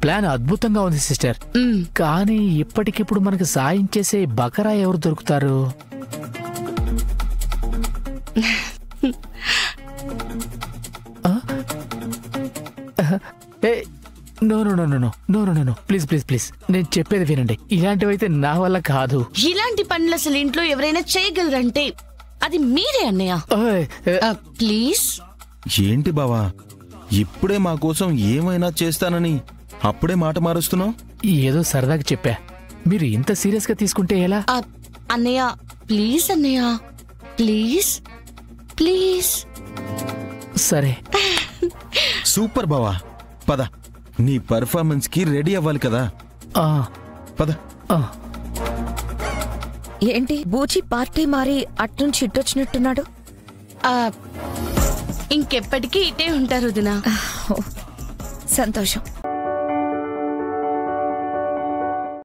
Plan అద్భుతంగా ఉంది sister. కానీ ఇప్పటికిప్పుడు మనకు సాయం చేసే బకరా ఎవరు దొరుకుతారు? No no no no no no no no please please please, నేను చెప్పేది వినండి. ఇలాంటివైతే నా వల్ల కాదు. ఇలాంటి పనులు అసలు ఇంట్లో ఎవరైనా చేయగలరంటే అది మీరే అన్నయ్య. ప్లీజ్. ఏంటి బావా, ఇప్పుడే మా కోసం ఏమైనా చేస్తానని అప్పుడే మాట మారుస్తున్నావు? ఏదో సరదాగా చెప్పా, మీరు ఇంత సీరియస్ గా తీసుకుంటే ఎలా? అన్నయ్య ప్లీజ్, అన్నయ్య ప్లీజ్ ప్లీజ్. సరే. సూపర్ బావా, పద, నీ పర్ఫార్మెన్స్ కి రెడీ అవ్వాలి కదా. పద. ఏంటి బూచి పార్టీ మారి అట్నుంచి ఇట్టొచ్చినట్టున్నాడు? ఇంకెప్పటికీ ఇటే ఉంటారు వదినా. సంతోషం.